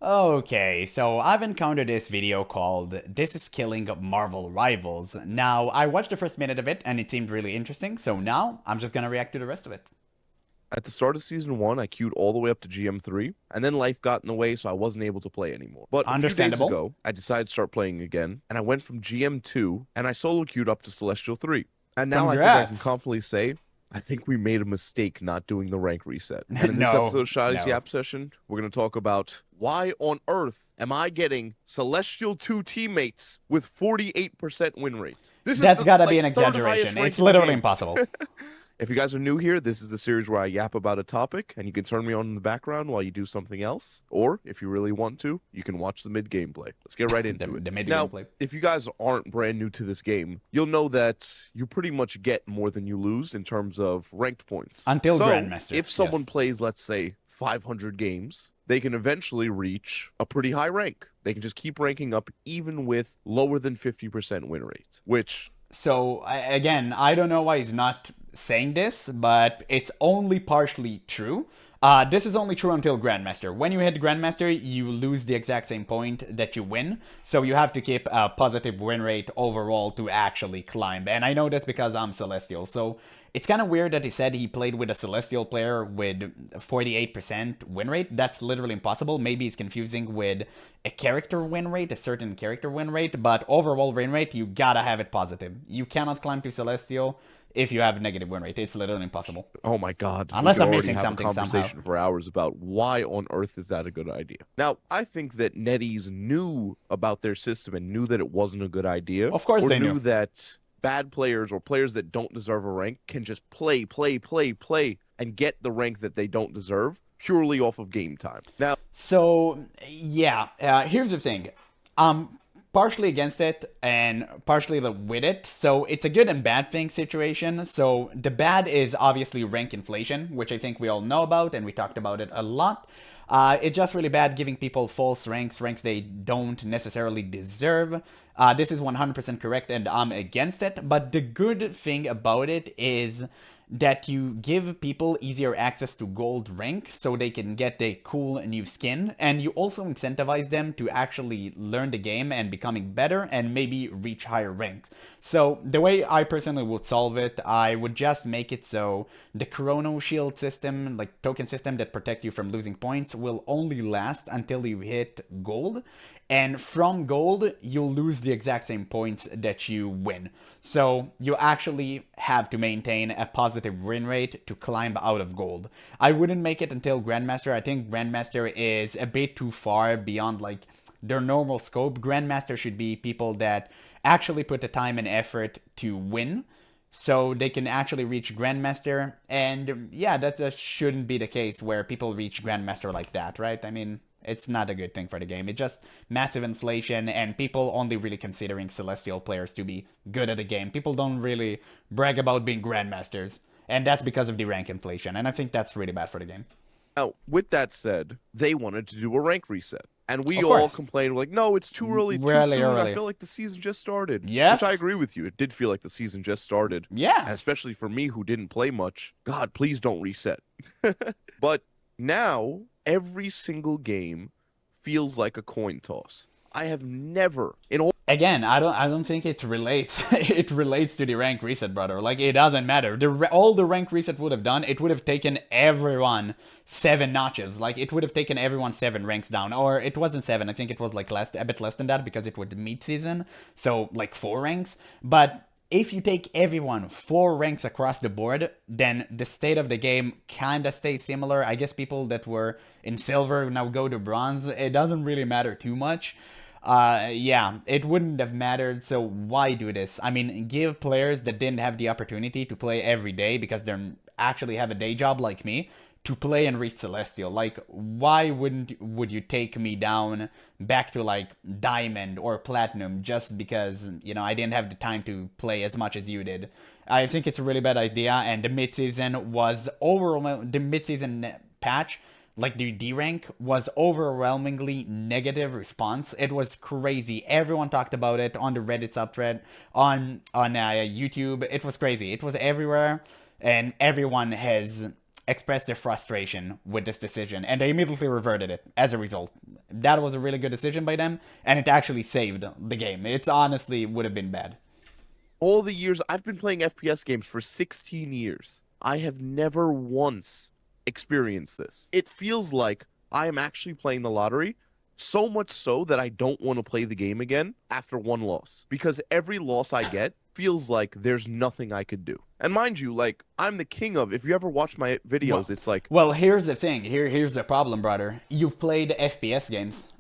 Okay, so I've encountered this video called This is Killing Marvel Rivals. Now, I watched the first minute of it and it seemed really interesting, so now I'm just gonna react to the rest of it. At the start of season 1, I queued all the way up to GM3, and then life got in the way, so I wasn't able to play anymore. But a few days Understandable. ago, I decided to start playing again, and I went from GM2, and I solo queued up to Celestial 3. And now I think I can Congrats! confidently say, I think we made a mistake not doing the rank reset. And in this No, episode of Shoddy's no. Yap Session, we're going to talk about why on earth am I getting Celestial 2 teammates with 48% win rate? This That's is gotta the be an third highest exaggeration. rank It's in the literally game. impossible. If you guys are new here, this is the series where I yap about a topic, and you can turn me on in the background while you do something else. Or, if you really want to, you can watch the mid gameplay. Let's get right into it. The mid Now, gameplay. if you guys aren't brand new to this game, you'll know that you pretty much get more than you lose in terms of ranked points. Until So, Grandmaster, if someone yes. plays, let's say, 500 games, they can eventually reach a pretty high rank. They can just keep ranking up even with lower than 50% win rate, which So, again, I don't know why he's not saying this, but it's only partially true. This is only true until Grandmaster. When you hit Grandmaster, you lose the exact same point that you win. So you have to keep a positive win rate overall to actually climb. And I know this because I'm Celestial. So it's kind of weird that he said he played with a Celestial player with 48% win rate. That's literally impossible. Maybe he's confusing with a character win rate, a certain character win rate. But overall win rate, you gotta have it positive. You cannot climb to Celestial if you have a negative win rate. It's literally impossible. oh my God. We Unless could I'm already missing have something a somehow. conversation for hours about why on earth is that a good idea. Now, I think that NetEase knew about their system and knew that it wasn't a good idea. Of course or they knew knew. that bad players or players that don't deserve a rank can just play, and get the rank that they don't deserve purely off of game time. Now, So, yeah, here's the thing. I'm partially against it and partially with it. So, it's a good and bad thing situation. So, the bad is obviously rank inflation, which I think we all know about and we talked about it a lot. It's just really bad giving people false ranks, ranks they don't necessarily deserve. This is 100% correct and I'm against it. But the good thing about it is that you give people easier access to gold rank so they can get the cool new skin, and you also incentivize them to actually learn the game and becoming better and maybe reach higher ranks. So the way I personally would solve it, I would just make it so the chrono shield system, like token system that protect you from losing points, will only last until you hit gold, and from gold you'll lose the exact same points that you win. So you actually have to maintain a positive win rate to climb out of gold. I wouldn't make it until Grandmaster. I think Grandmaster is a bit too far beyond like their normal scope. Grandmaster should be people that actually put the time and effort to win, so they can actually reach Grandmaster. And yeah, that shouldn't be the case where people reach Grandmaster like that, right? I mean, it's not a good thing for the game. It's just massive inflation and people only really considering Celestial players to be good at the game. People don't really brag about being Grandmasters. And that's because of the rank inflation. And I think that's really bad for the game. now, with that said, they wanted to do a rank reset. And we Of all course. complained, like, no, it's too early, too Really soon. early. I feel like the season just started. Yes. Which I agree with you. It did feel like the season just started. Yeah. And especially for me who didn't play much, God, please don't reset. But now, every single game feels like a coin toss. I have never, in all Again, I don't think it relates. It relates to the rank reset, brother. Like, it doesn't matter. All the rank reset would have done, it would have taken everyone 7 notches. Like, it would have taken everyone 7 ranks down. Or it wasn't 7. I think it was like a bit less than that because it was mid-season. So like 4 ranks. But if you take everyone 4 ranks across the board, then the state of the game kind of stays similar. I guess people that were in silver now go to bronze. It doesn't really matter too much. Yeah, it wouldn't have mattered, so why do this? I mean, give players that didn't have the opportunity to play every day because they actually have a day job like me to play and reach Celestial. Like, why would you take me down back to like Diamond or Platinum just because, you know, I didn't have the time to play as much as you did? I think it's a really bad idea, and the mid-season was the mid-season patch, like the D rank, was overwhelmingly negative response. It was crazy. Everyone talked about it on the Reddit subthread, on YouTube. It was crazy. It was everywhere, and everyone has expressed their frustration with this decision, and they immediately reverted it as a result. That was a really good decision by them, and it actually saved the game. It honestly would have been bad. All the years I've been playing FPS games for 16 years, I have never once experienced this. It feels like I am actually playing the lottery, so much so that I don't want to play the game again after one loss. Because every loss I get feels like there's nothing I could do. And mind you, like, I'm the king of, if you ever watch my videos, it's like... Well, here's the thing. Here's the problem, brother. You've played FPS games.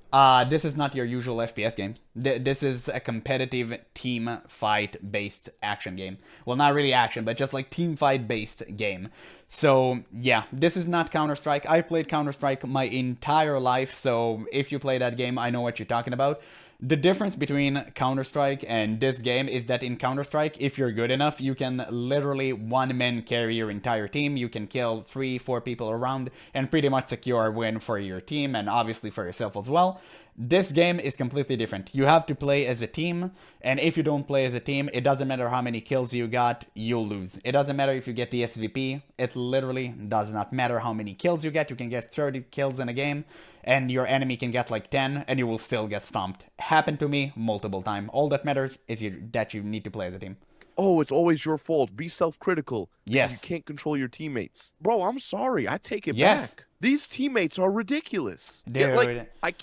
This is not your usual FPS game. This is a competitive team fight based action game. Well, not really action, but just like team fight based game. So yeah, this is not Counter-Strike. I've played Counter-Strike my entire life, so if you play that game, I know what you're talking about. The difference between Counter-Strike and this game is that in Counter-Strike, if you're good enough, you can literally one-man carry your entire team. You can kill 3-4 people around and pretty much secure a win for your team and obviously for yourself as well. This game is completely different. You have to play as a team, and if you don't play as a team, it doesn't matter how many kills you got, you'll lose. It doesn't matter if you get the SVP, it literally does not matter how many kills you get. You can get 30 kills in a game, and your enemy can get like 10, and you will still get stomped. Happened to me multiple times. All that matters is that you need to play as a team. Oh, it's always your fault. Be self-critical. Yes. You can't control your teammates. Bro, I'm sorry. I take it Yes. back. These teammates are ridiculous. Dude. I...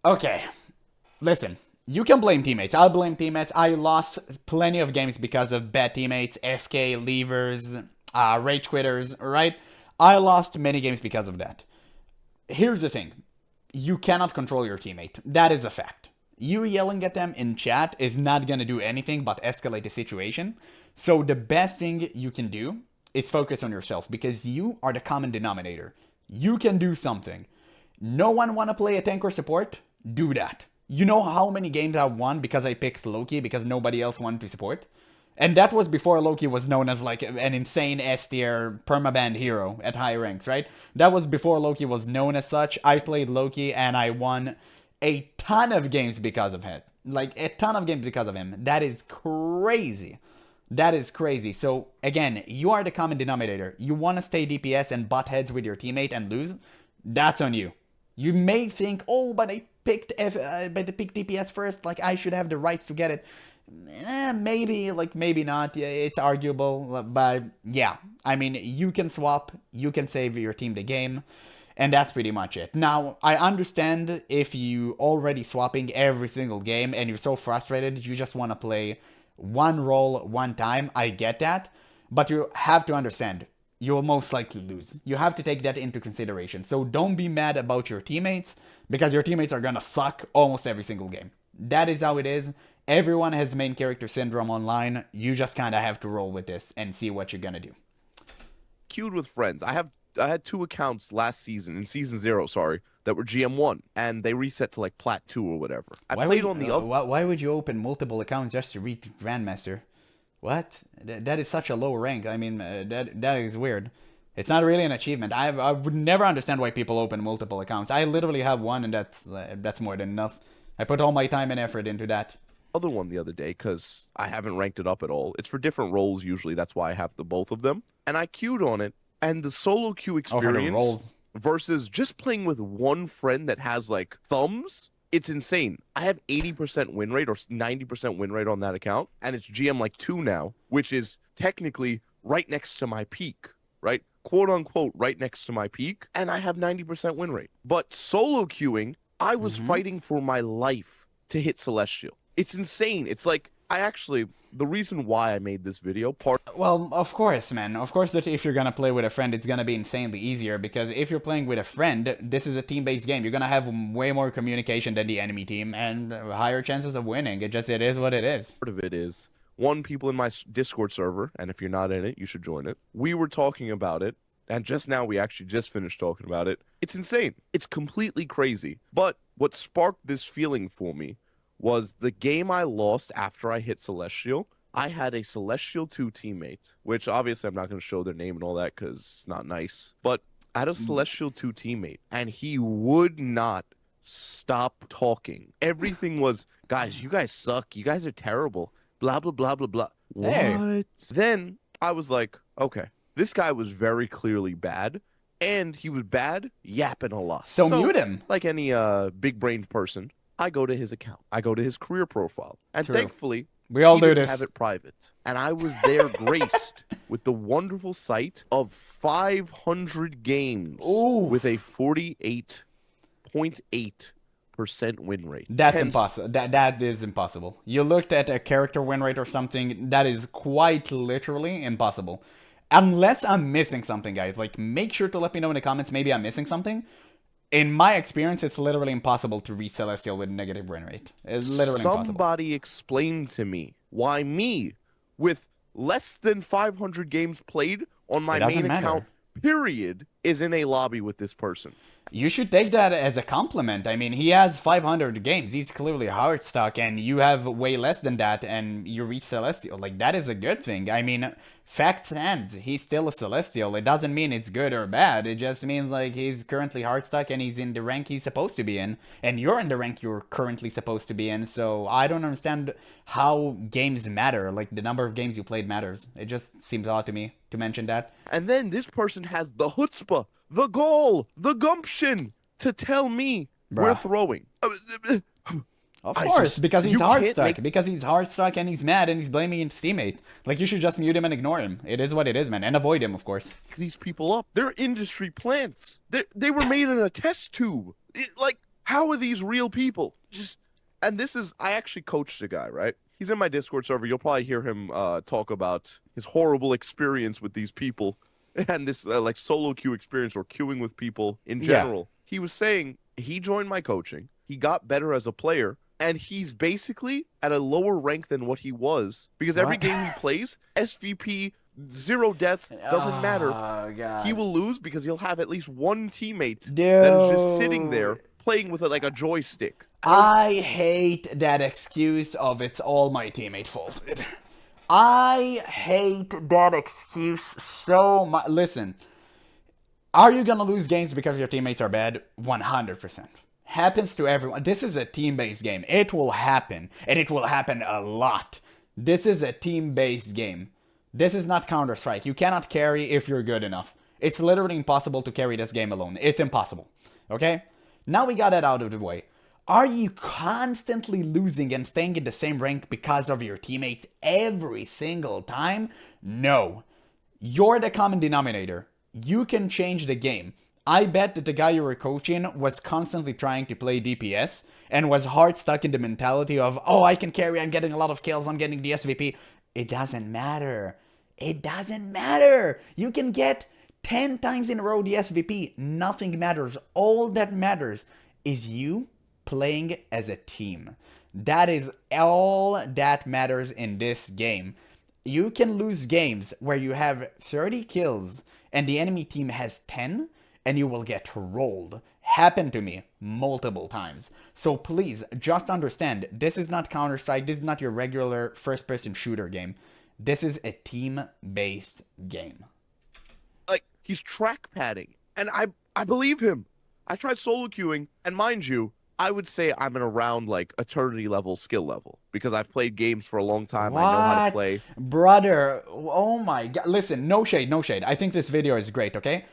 Okay, listen, you can blame teammates. I'll blame teammates. I lost plenty of games because of bad teammates, FK, leavers, rage quitters, right? I lost many games because of that. Here's the thing. You cannot control your teammate. That is a fact. You yelling at them in chat is not going to do anything but escalate the situation. So the best thing you can do is focus on yourself, because you are the common denominator. You can do something. No one want to play a tank or support? Do that. You know how many games I won because I picked Loki because nobody else wanted to support? And that was before Loki was known as like an insane S tier permaban hero at high ranks, right? That was before Loki was known as such. I played Loki and I won a ton of games because of him. Like a ton of games because of him. That is crazy. That is crazy. So again, you are the common denominator. You want to stay DPS and butt heads with your teammate and lose? That's on you. You may think, oh, but I picked DPS first, like I should have the rights to get it. Maybe, like maybe not. It's arguable, but yeah. I mean, you can swap, you can save your team the game, and that's pretty much it. Now, I understand if you already swapping every single game and you're so frustrated, you just want to play one role one time. I get that, but you have to understand, you will most likely lose. You have to take that into consideration. So don't be mad about your teammates, because your teammates are gonna suck almost every single game. That is how it is. Everyone has main character syndrome online. You just kind of have to roll with this and see what you're gonna do. Queued with friends. I had 2 accounts last season, in season 0, sorry, that were GM1, and they reset to like Plat 2 or whatever. Why would you open multiple accounts just to read Grandmaster? What? That is such a low rank. I mean, that is weird. It's not really an achievement. I would never understand why people open multiple accounts. I literally have one, and that's more than enough. I put all my time and effort into that. Other one the other day, because I haven't ranked it up at all. It's for different roles usually. That's why I have both of them. And I queued on it, and the solo queue experience versus just playing with one friend that has like thumbs. It's insane. I have 80% win rate or 90% win rate on that account, and it's GM like 2 now, which is technically right next to my peak, right? Quote unquote, right next to my peak, and I have 90% win rate. But solo queuing, I was fighting for my life to hit Celestial. It's insane. It's like, the reason why I made this video, Well, of course, man. Of course that if you're gonna play with a friend, it's gonna be insanely easier, because if you're playing with a friend, this is a team-based game. You're gonna have way more communication than the enemy team, and higher chances of winning. It is what it is. Part of it is, people in my Discord server, and if you're not in it, you should join it. We were talking about it, and just now we actually just finished talking about it. It's insane. It's completely crazy. But what sparked this feeling for me was the game I lost after I hit Celestial. I had a Celestial 2 teammate, which obviously I'm not going to show their name and all that because it's not nice. But I had a Celestial 2 teammate, and he would not stop talking. Everything was, guys, you guys suck. You guys are terrible. Blah, blah, blah, blah, blah. Hey. What? Then I was like, okay, This guy was very clearly bad, and he was bad yapping a lot. So mute him. Like any big-brained person, I go to his account. I go to his career profile. And True. Thankfully, We all he do didn't this. have it private. And I was there graced with the wonderful sight of 500 games Ooh. with a 48.8% win rate. That's impossible. That is impossible. You looked at a character win rate or something, that is quite literally impossible. Unless I'm missing something, guys. Like, make sure to let me know in the comments, maybe I'm missing something. In my experience, it's literally impossible to reach Celestial with negative win rate. It's literally impossible. Somebody explained to me why me, with less than 500 games played on my main account, period, is in a lobby with this person. You should take that as a compliment. I mean, he has 500 games. He's clearly hard stuck, and you have way less than that, and you reach Celestial. Like, that is a good thing. I mean, fact stands. He's still a Celestial. It doesn't mean it's good or bad. It just means, like, he's currently hard stuck, and he's in the rank he's supposed to be in. And you're in the rank you're currently supposed to be in, so I don't understand how games matter. Like, the number of games you played matters. It just seems odd to me to mention that. And then this person has the chutzpah, the gall, the gumption to tell me we're throwing. Of course, because he's hard stuck. Because he's hard stuck and he's mad and he's blaming his teammates. Like, you should just mute him and ignore him. It is what it is, man. And avoid him, of course. These people up. They're industry plants. They were made in a test tube. Like, how are these real people? And this is, I actually coached a guy, right? He's in my Discord server. You'll probably hear him talk about his horrible experience with these people. And this like solo queue experience or queuing with people in general. Yeah. He was saying he joined my coaching. He got better as a player. And he's basically at a lower rank than what he was. Because every game he plays, SVP, 0 deaths, doesn't matter. God. He will lose because he'll have at least one teammate that is just sitting there playing with like a joystick. I hate that excuse of it's all my teammate fault. I hate that excuse so much. Listen, are you going to lose games because your teammates are bad? 100%. Happens to everyone. This is a team-based game. It will happen, and it will happen a lot. This is a team-based game. This is not Counter-Strike. You cannot carry if you're good enough. It's literally impossible to carry this game alone. It's impossible. Okay? Now we got that out of the way. Are you constantly losing and staying in the same rank because of your teammates every single time? No. You're the common denominator. You can change the game. I bet that the guy you were coaching was constantly trying to play DPS and was hard stuck in the mentality of, oh, I can carry, I'm getting a lot of kills, I'm getting the SVP. It doesn't matter. It doesn't matter. You can get 10 times in a row the SVP. Nothing matters. All that matters is you playing as a team. That is all that matters in this game. You can lose games where you have 30 kills and the enemy team has 10 and you will get rolled. Happened to me multiple times. So please, just understand, this is not Counter-Strike, this is not your regular first-person shooter game. This is a team-based game. Like, he's track padding, and I believe him. I tried solo queuing, and mind you, I would say I'm in around, like, eternity level skill level, because I've played games for a long time, what? I know how to play. Brother, oh my god. Listen, no shade, no shade. I think this video is great, okay?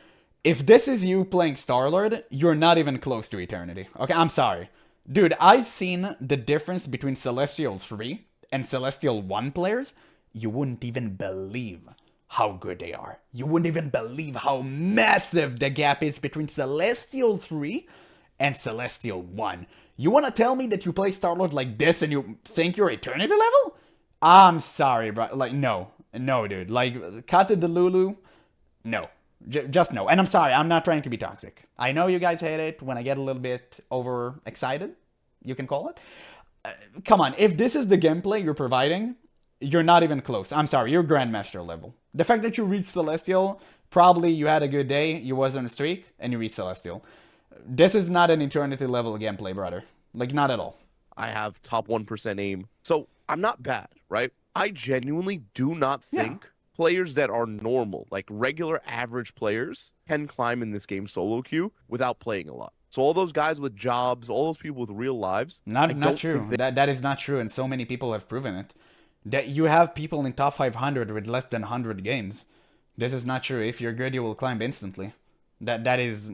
If this is you playing Star-Lord, you're not even close to eternity. Okay, I'm sorry. Dude, I've seen the difference between Celestial 3 and Celestial 1 players. You wouldn't even believe how good they are. You wouldn't even believe how massive the gap is between Celestial 3 and Celestial 1. You want to tell me that you play Star-Lord like this and you think you're eternity level? I'm sorry, bro. Like, no. No, dude. Like, cut the Lulu. No. Just no. And I'm sorry, I'm not trying to be toxic. I know you guys hate it when I get a little bit overexcited, you can call it. Come on, if this is the gameplay you're providing, you're not even close. I'm sorry, you're Grandmaster level. The fact that you reached Celestial, probably you had a good day, you was on a streak, and you reached Celestial. This is not an eternity level gameplay, brother. Like, not at all. I have top 1% aim. So, I'm not bad, right? I genuinely do not think players that are normal, like regular average players, can climb in this game solo queue without playing a lot. So all those guys with jobs, all those people with real lives, not true. That is not true, and so many people have proven it. That you have people in top 500 with less than 100 games. This is not true. If you're good, you will climb instantly. That is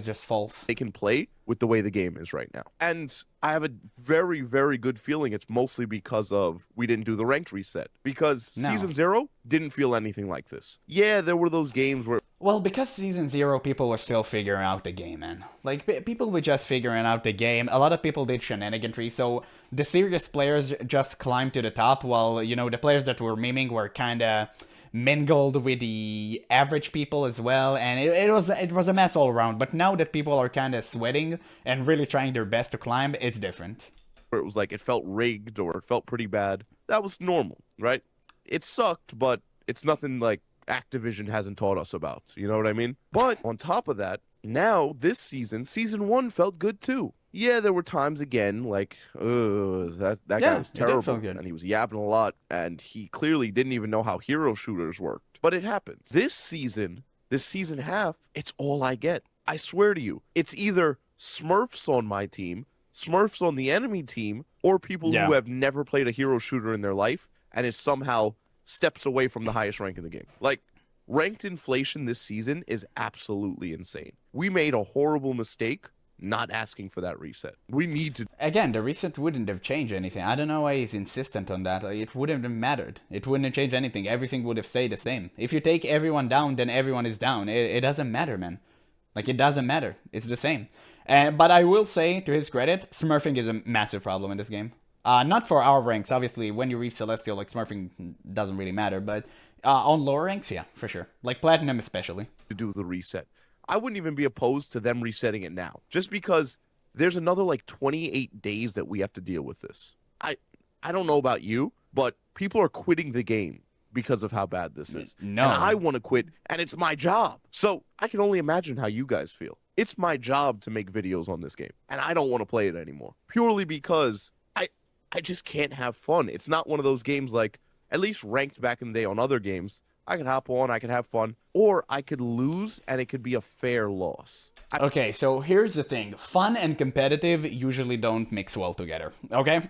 just false. They can play with the way the game is right now. And I have a very, very good feeling it's mostly because of we didn't do the ranked reset. Because No. Season 0 didn't feel anything like this. Yeah, there were those games where... Well, because Season 0, people were still figuring out the game, man. Like, people were just figuring out the game. A lot of people did shenaniganry, so the serious players just climbed to the top, while, you know, the players that were memeing were kinda mingled with the average people as well, and it was a mess all around. But now that people are kind of sweating and really trying their best to climb, it's different. Where it was like it felt rigged or it felt pretty bad. That was normal, right? It sucked, but it's nothing like Activision hasn't taught us about. You know what I mean? But on top of that, now this season, Season 1 felt good too. Yeah, there were times again like, that guy was terrible, and he was yapping a lot, and he clearly didn't even know how hero shooters worked. But it happens. This season half, it's all I get. I swear to you, it's either Smurfs on my team, Smurfs on the enemy team, or people who have never played a hero shooter in their life and is somehow steps away from the highest rank in the game. Like, ranked inflation this season is absolutely insane. We made a horrible mistake not asking for that reset. We need to... Again, the reset wouldn't have changed anything. I don't know why he's insistent on that. It wouldn't have mattered. It wouldn't have changed anything. Everything would have stayed the same. If you take everyone down, then everyone is down. It doesn't matter, man. Like, it doesn't matter. It's the same. But I will say, to his credit, smurfing is a massive problem in this game. Not for our ranks. Obviously, when you reach Celestial, like, smurfing doesn't really matter. But on lower ranks, yeah, for sure. Like, Platinum especially. To do the reset. I wouldn't even be opposed to them resetting it now. Just because there's another, like, 28 days that we have to deal with this. I don't know about you, but people are quitting the game because of how bad this is. No. And I want to quit, and it's my job. So I can only imagine how you guys feel. It's my job to make videos on this game, and I don't want to play it anymore. Purely because I just can't have fun. It's not one of those games like, at least ranked back in the day on other games, I could hop on, I could have fun, or I could lose, and it could be a fair loss. Okay, so here's the thing. Fun and competitive usually don't mix well together, okay?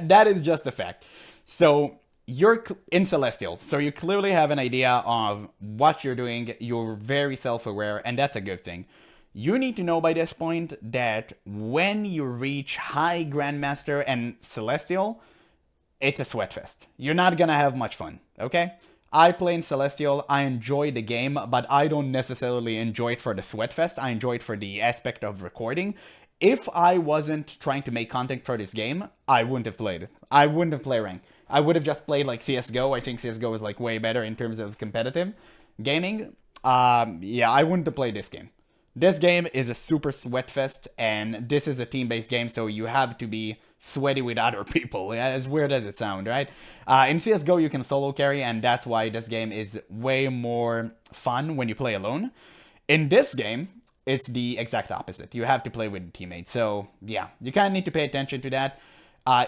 That is just a fact. So, you're in Celestial, so you clearly have an idea of what you're doing, you're very self-aware, and that's a good thing. You need to know by this point that when you reach High Grandmaster and Celestial, it's a sweat fest. You're not gonna have much fun, okay? I play in Celestial, I enjoy the game, but I don't necessarily enjoy it for the sweat fest, I enjoy it for the aspect of recording. If I wasn't trying to make content for this game, I wouldn't have played it. I wouldn't have played rank. I would have just played like CSGO. I think CSGO is like way better in terms of competitive gaming. Yeah, I wouldn't have played this game. This game is a super sweat fest, and this is a team-based game, so you have to be sweaty with other people, as weird as it sounds, right? In CSGO, you can solo carry, and that's why this game is way more fun when you play alone. In this game, it's the exact opposite. You have to play with teammates, so yeah, you kind of need to pay attention to that.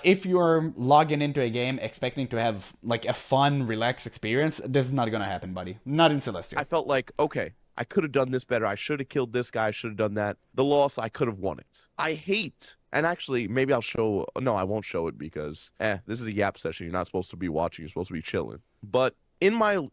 If you're logging into a game expecting to have like a fun, relaxed experience, this is not gonna happen, buddy. Not in Celestial. I felt like, okay, I could have done this better. I should have killed this guy. I should have done that. The loss, I could have won it. I hate, and actually, maybe I'll show, no, I won't show it because, this is a yap session. You're not supposed to be watching. You're supposed to be chilling. But in my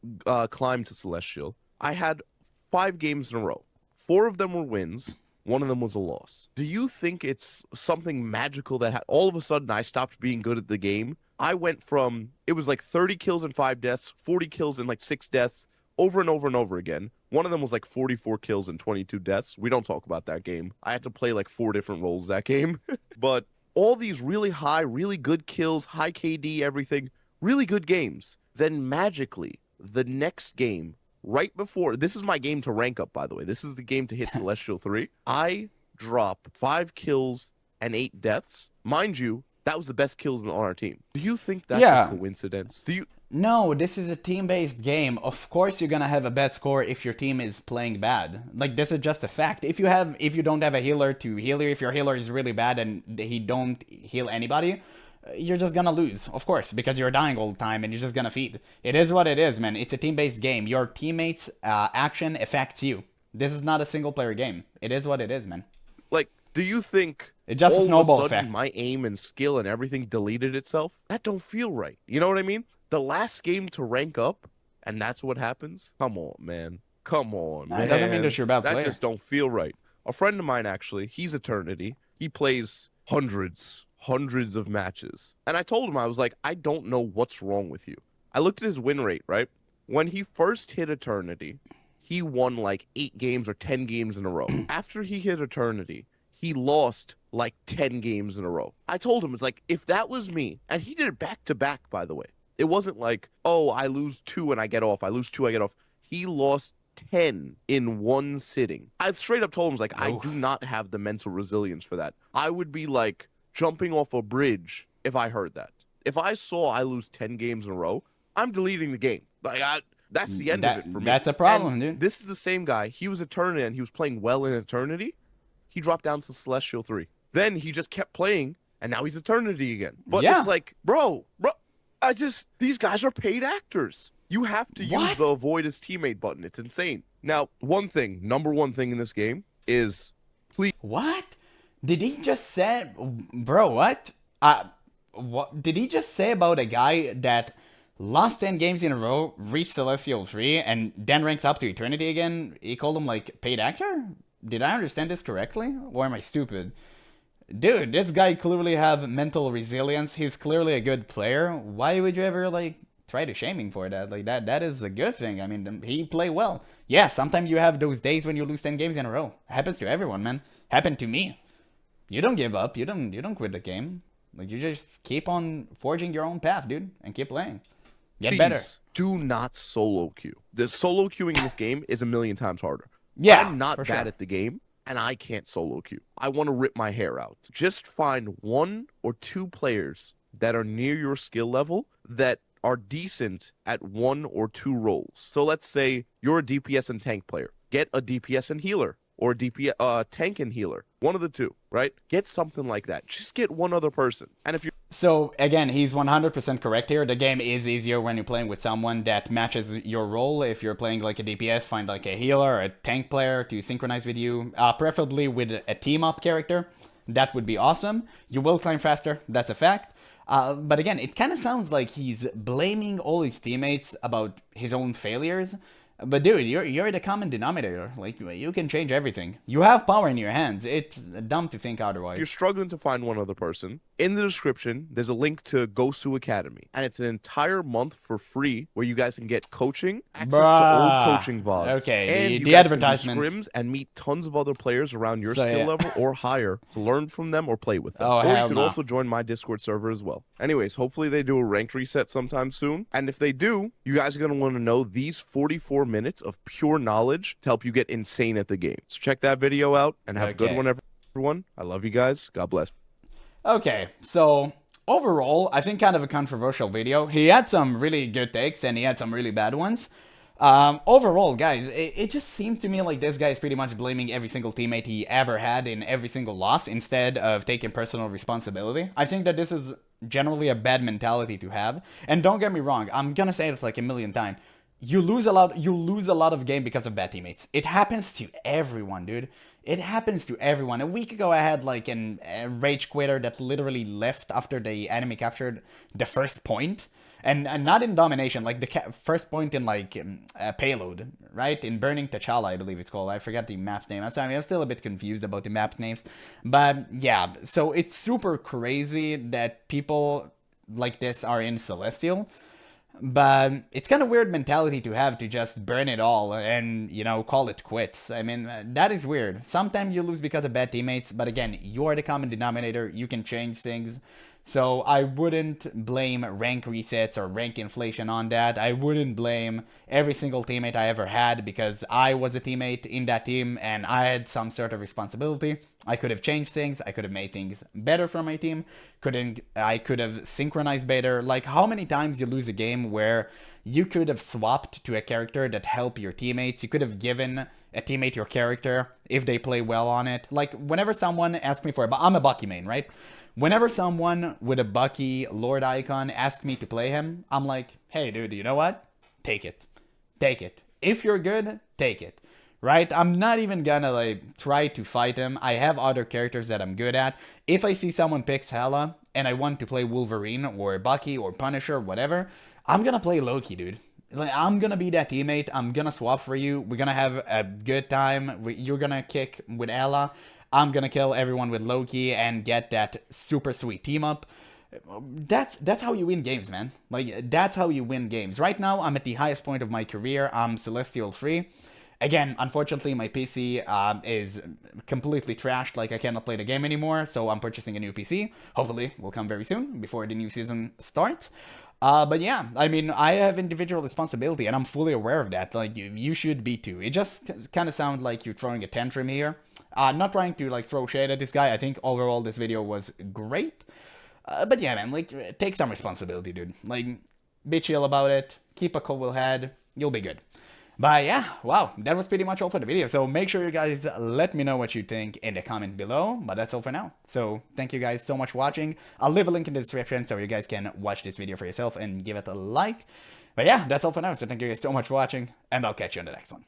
climb to Celestial, I had 5 games in a row. 4 of them were wins. 1 of them was a loss. Do you think it's something magical that all of a sudden I stopped being good at the game? I went from, it was like 30 kills and 5 deaths, 40 kills and like 6 deaths, over and over and over again. One of them was like 44 kills and 22 deaths. We don't talk about that game. I had to play like 4 different roles that game. But all these really high, really good kills, high KD, everything, really good games. Then magically, the next game, right before, this is my game to rank up, by the way. This is the game to hit Celestial 3. I drop 5 kills and 8 deaths. Mind you, that was the best kills on our team. Do you think that's a coincidence? Do you... No, this is a team-based game. Of course you're gonna have a bad score if your team is playing bad. Like, this is just a fact. If you don't have a healer to heal you, if your healer is really bad and he don't heal anybody, you're just gonna lose, of course, because you're dying all the time and you're just gonna feed. It is what it is, man. It's a team-based game. Your teammates' action affects you. This is not a single-player game. It is what it is, man. Like, do you think it's just a snowball effect? My aim and skill and everything deleted itself? That don't feel right. You know what I mean? The last game to rank up, and that's what happens, come on, man. Come on, It doesn't mean man. that you're a bad That player. just don't feel right. A friend of mine, actually, he's Eternity. He plays hundreds of matches. And I told him, I was like, I don't know what's wrong with you. I looked at his win rate, right? When he first hit Eternity, he won like 8 games or 10 games in a row. After he hit Eternity, he lost like 10 games in a row. I told him, it's like, if that was me, and he did it back to back, by the way. It wasn't like, oh, I lose 2 and I get off. I lose 2, I get off. He lost 10 in one sitting. I straight up told him, like, I do not have the mental resilience for that. I would be like jumping off a bridge if I heard that. If I saw I lose 10 games in a row, I'm deleting the game. Like, that's the end of it for me. That's a problem, and dude. This is the same guy. He was Eternity and he was playing well in Eternity. He dropped down to Celestial 3. Then he just kept playing and now he's Eternity again. But it's like, bro, these guys are paid actors. You have to use the avoid his teammate button. It's insane. Now, number one thing in this game is please. What? Did he just say, bro, what? What did he just say about a guy that lost 10 games in a row, reached Celestial 3, and then ranked up to Eternity again? He called him, like, paid actor? Did I understand this correctly? Or am I stupid? Dude, this guy clearly have mental resilience. He's clearly a good player. Why would you ever, like, try to shame him for that? Like, that is a good thing. I mean, he play well. Yeah, sometimes you have those days when you lose 10 games in a row. Happens to everyone, man. Happened to me. You don't give up. You don't quit the game. Like, you just keep on forging your own path, dude, and keep playing. Get better. Do not solo queue. The solo queuing in this game is a million times harder. Yeah, I'm not bad at the game, and I can't solo queue. I want to rip my hair out. Just find 1 or 2 players that are near your skill level that are decent at 1 or 2 roles. So let's say you're a DPS and tank player. Get a DPS and healer, or a DPS tank and healer. One of the 2, right? Get something like that. Just get one other person. And if you're So, again, he's 100% correct here. The game is easier when you're playing with someone that matches your role. If you're playing like a DPS, find like a healer or a tank player to synchronize with you, preferably with a team-up character. That would be awesome. You will climb faster, that's a fact. But again, it kind of sounds like he's blaming all his teammates about his own failures. But dude, you're the common denominator. Like, you can change everything. You have power in your hands. It's dumb to think otherwise. If you're struggling to find one other person, in the description, there's a link to Gosu Academy. And it's an entire month for free where you guys can get coaching, access to old coaching VODs. Okay, and the you guys advertisement. can do scrims and meet tons of other players around your skill level or higher to learn from them or play with them. Oh, or hell you can no. also join my Discord server as well. Anyways, hopefully they do a ranked reset sometime soon. And if they do, you guys are going to want to know these 44 minutes of pure knowledge to help you get insane at the game. So check that video out and have a good one, everyone. I love you guys. God bless. Okay, so overall, I think kind of a controversial video. He had some really good takes and he had some really bad ones. Overall, guys, it just seems to me like this guy is pretty much blaming every single teammate he ever had in every single loss instead of taking personal responsibility. I think that this is generally a bad mentality to have. And don't get me wrong, I'm gonna say it like a million times. You lose a lot of game because of bad teammates. It happens to everyone, dude. It happens to everyone. A week ago, I had like a rage quitter that literally left after the enemy captured the first point. And not in domination, like the first point in like payload, right? In Burning T'Challa, I believe it's called. I forgot the map's name. I'm still a bit confused about the map names. But yeah, so it's super crazy that people like this are in Celestial. But it's kind of weird mentality to have to just burn it all and, you know, call it quits. I mean, that is weird. Sometimes you lose because of bad teammates, but again, you're the common denominator. You can change things. So I wouldn't blame rank resets or rank inflation on that. I wouldn't blame every single teammate I ever had because I was a teammate in that team and I had some sort of responsibility. I could have changed things. I could have made things better for my team. I could have synchronized better. Like, how many times you lose a game where you could have swapped to a character that helped your teammates? You could have given a teammate your character if they play well on it. Like, whenever someone asks me for it, but I'm a Bucky main, right? Whenever someone with a Bucky Lord icon asks me to play him, I'm like, hey, dude, you know what? Take it. Take it. If you're good, take it. Right? I'm not even gonna, like, try to fight him. I have other characters that I'm good at. If I see someone picks Hela and I want to play Wolverine or Bucky or Punisher, whatever, I'm gonna play Loki, dude. Like, I'm gonna be that teammate. I'm gonna swap for you. We're gonna have a good time. You're gonna kick with Ella. I'm gonna kill everyone with Loki and get that super sweet team up. That's how you win games, man. Like, that's how you win games. Right now, I'm at the highest point of my career. I'm Celestial 3. Again, unfortunately, my PC is completely trashed. Like, I cannot play the game anymore, so I'm purchasing a new PC. Hopefully, will come very soon, before the new season starts. But yeah, I mean, I have individual responsibility, and I'm fully aware of that. Like, you should be too. It just kind of sounds like you're throwing a tantrum here. Not trying to, like, throw shade at this guy. I think overall this video was great. But yeah, man, like, take some responsibility, dude. Like, be chill about it. Keep a cool head. You'll be good. But yeah, wow, that was pretty much all for the video. So make sure you guys let me know what you think in the comment below. But that's all for now. So thank you guys so much for watching. I'll leave a link in the description so you guys can watch this video for yourself and give it a like. But yeah, that's all for now. So thank you guys so much for watching, and I'll catch you in the next one.